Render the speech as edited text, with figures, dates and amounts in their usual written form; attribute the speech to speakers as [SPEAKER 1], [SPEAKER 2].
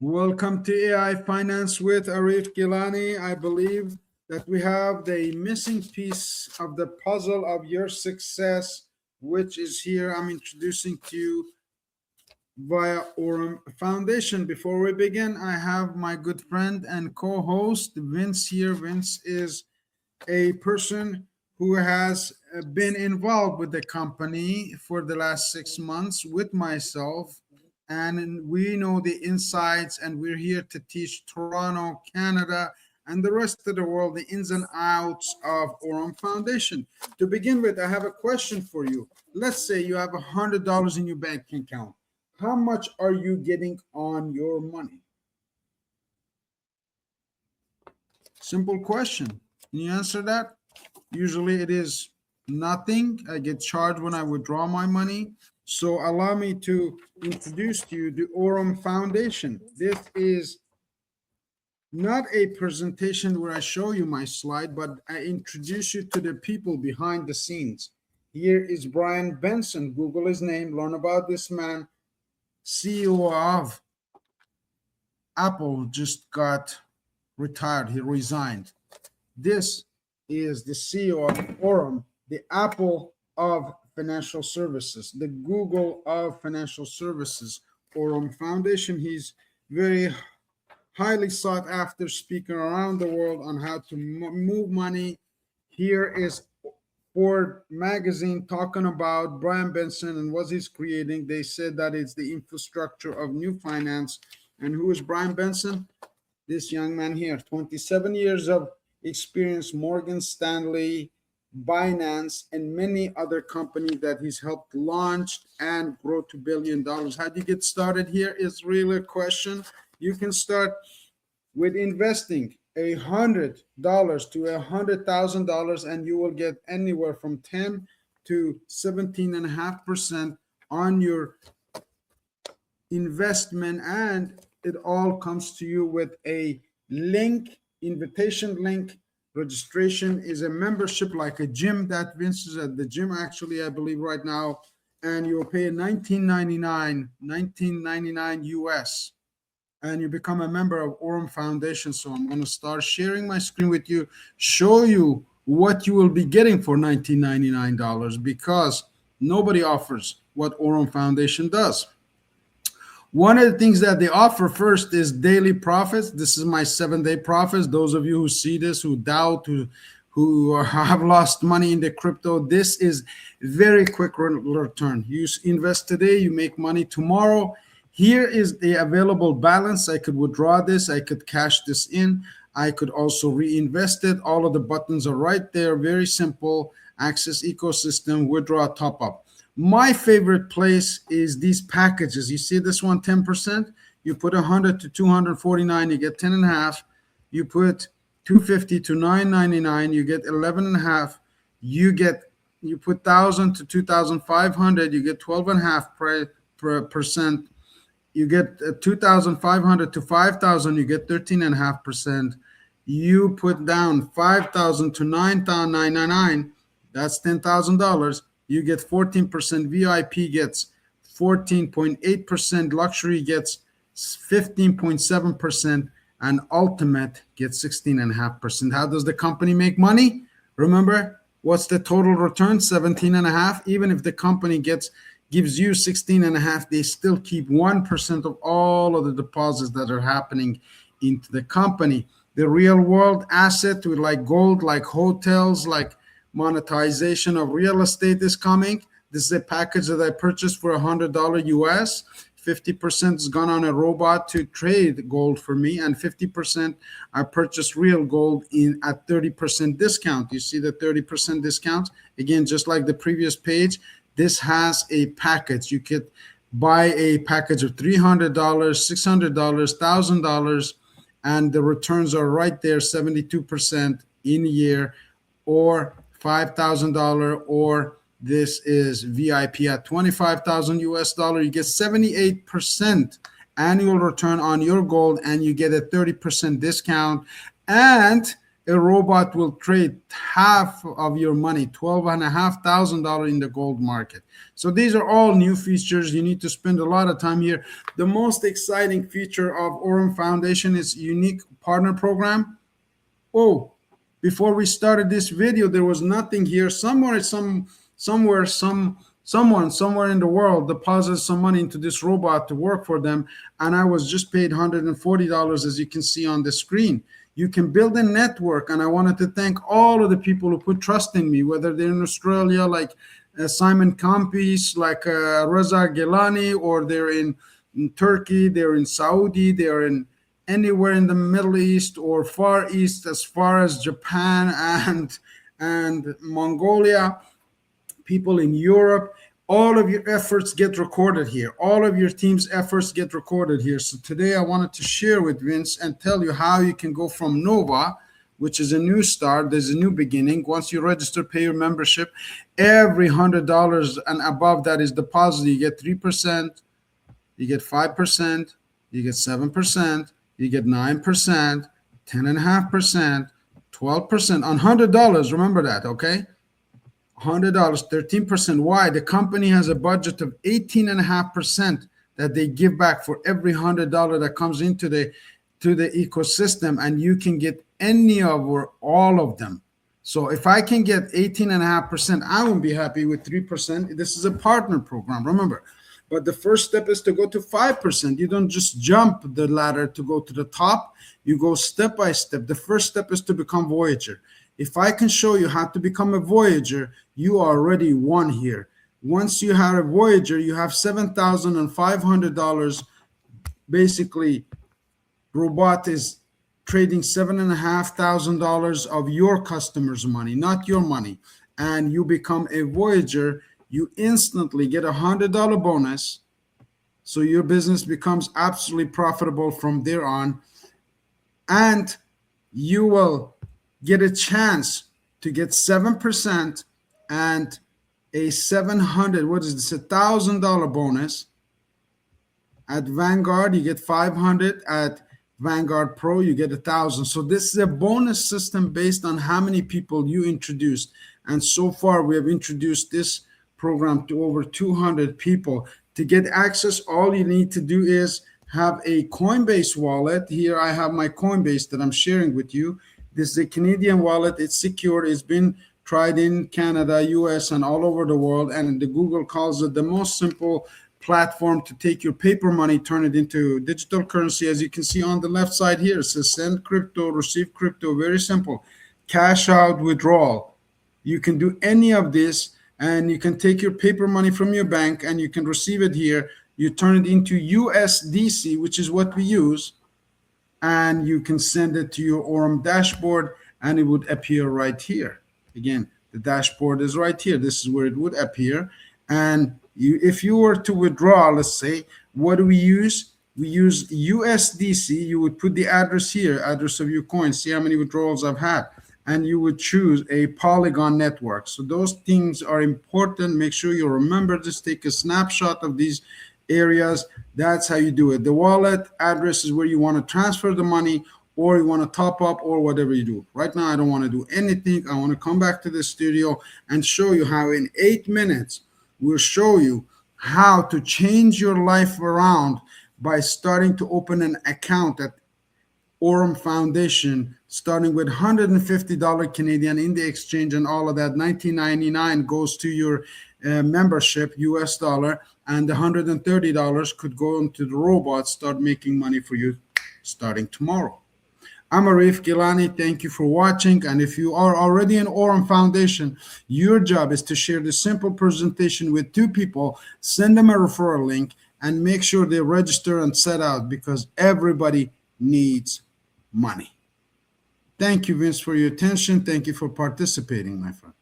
[SPEAKER 1] Welcome to AI Finance with Arif GIlany. I believe that we have the missing piece of the puzzle of your success, which is here. I'm introducing to you via Aurum Foundation. Before we begin, I have my good friend and co-host Vince here. Vince is a person who has been involved with the company for the last 6 months with myself, and we know the insights, and we're here to teach Toronto, Canada, and the rest of the world the ins and outs of Aurum Foundation. To begin with, I have a question for you. Let's say you have $100 in your bank account. How much are you getting on your money? Simple question. Can you answer that? Usually it is nothing. I get charged when I withdraw my money. So allow me to introduce to you the Aurum Foundation. This is not a presentation where I show you my slide, but I introduce you to the people behind the scenes. Here is Brian Benson. Google his name, learn about this man. CEO of Apple just got retired. He resigned. This is the CEO of Aurum, the Apple of financial services, the Google of financial services, Aurum Foundation. He's very highly sought after speaker around the world on how to move money. Here is Ford magazine talking about Brian Benson and what he's creating. They said that it's the infrastructure of new finance. And who is Brian Benson? This young man here, 27 years of experience, Morgan Stanley, Binance, and many other companies that he's helped launch and grow to $1 billion. How do you get started here is really a question. You can start with investing $100 to $100,000, and you will get anywhere from 10 to 17.5% on your investment, and it all comes to you with a link, invitation link. Registration is a membership like a gym that Vince is at the gym actually, I believe right now, and you'll pay $19.99 US, and you become a member of Aurum Foundation. So I'm going to start sharing my screen with you, show you what you will be getting for $19.99, because nobody offers what Aurum Foundation does. One of the things that they offer first is daily profits. This is my 7-day profits. Those of you who see this, who doubt, who have lost money in the crypto, this is very quick return. You invest today, you make money tomorrow. Here is the available balance. I could withdraw this. I could cash this in. I could also reinvest it. All of the buttons are right there. Very simple. Access ecosystem, withdraw, top up. My favorite place is these packages. You see this one, 10%. You put 100 to 249, you get 10.5. You put 250 to 999, you get 11.5. You put 1,000 to 2,500, you get 12.5%. You get 2,500 to 5,000, you get 13.5%. You put down 5,000 to 9,999, that's $10,000. You get 14%, VIP gets 14.8%, luxury gets 15.7%, and ultimate gets 16.5%. How does the company make money? Remember, what's the total return? 17.5. Even if the company gives you 16.5, they still keep 1% of all of the deposits that are happening into the company. The real world asset with like gold, like hotels, like monetization of real estate is coming. This is a package that I purchased for $100 US. 50% has gone on a robot to trade gold for me, and 50% I purchased real gold at 30% discount. You see the 30% discount? Again, just like the previous page, this has a package. You could buy a package of $300, $600, $1,000, and the returns are right there, 72% in a year, or $5,000, or this is VIP at 25,000 US dollar. You get 78% annual return on your gold, and you get a 30% discount. And a robot will trade half of your money, $12,500 in the gold market. So these are all new features. You need to spend a lot of time here. The most exciting feature of Aurum Foundation is unique partner program. Oh, before we started this video, there was nothing here. Someone somewhere in the world deposited some money into this robot to work for them, and I was just paid $140, as you can see on the screen. You can build a network, and I wanted to thank all of the people who put trust in me, whether they're in Australia, like Simon Campis, like Reza GIlany, or they're in Turkey, they're in Saudi, they're in anywhere in the Middle East or Far East, as far as Japan and Mongolia, people in Europe. All of your efforts get recorded here. All of your team's efforts get recorded here. So today I wanted to share with Vince and tell you how you can go from Nova, which is a new start. There's a new beginning. Once you register, pay your membership, every $100 and above that is deposited. You get 3%, you get 5%, you get 7%, you get 9%, 10.5%, 12% on $100. Remember that, okay? $100, 13%. Why? The company has a budget of 18.5% that they give back for every $100 that comes into the ecosystem, and you can get any of or all of them. So if I can get 18.5%, I won't be happy with 3%. This is a partner program, remember. But the first step is to go to 5%. You don't just jump the ladder to go to the top. You go step by step. The first step is to become Voyager. If I can show you how to become a Voyager, you already won here. Once you have a Voyager, you have $7,500. Basically, robot is trading $7,500 of your customers' money, not your money. And you become a Voyager, you instantly get $100 bonus. So your business becomes absolutely profitable from there on. And you will get a chance to get 7% and a 700, what is this, $1,000 bonus. At Vanguard, you get 500. At Vanguard Pro, you get 1,000. So this is a bonus system based on how many people you introduced. And so far, we have introduced this program to over 200 people. To get access, all you need to do is have a Coinbase wallet. Here I have my Coinbase that I'm sharing with you. This is a Canadian wallet. It's secure. It's been tried in Canada, US, and all over the world. And the Google calls it the most simple platform to take your paper money, turn it into digital currency. As you can see on the left side here, it says send crypto, receive crypto. Very simple. Cash out, withdrawal. You can do any of this, and you can take your paper money from your bank and you can receive it here. You turn it into USDC, which is what we use, and you can send it to your Aurum dashboard, and it would appear right here. Again, the dashboard is right here. This is where it would appear. And if you were to withdraw, let's say, what do we use? We use USDC. You would put the address here, address of your coin, see how many withdrawals I've had, and you would choose a Polygon network. So those things are important. Make sure you remember this. Take a snapshot of these areas. That's how you do it. The wallet address is where you want to transfer the money, or you want to top up, or whatever you do. Right now, I don't want to do anything. I want to come back to the studio and show you how in 8 minutes, we'll show you how to change your life around by starting to open an account at Aurum Foundation, starting with $150 Canadian in the exchange and all of that. $19.99 goes to your membership, US dollar, and the $130 could go into the robot, start making money for you starting tomorrow. I'm Arif GIlany. Thank you for watching. And if you are already in Aurum Foundation, your job is to share this simple presentation with 2 people, send them a referral link, and make sure they register and set out, because everybody needs money. Thank you, Vince, for your attention. Thank you for participating, my friend.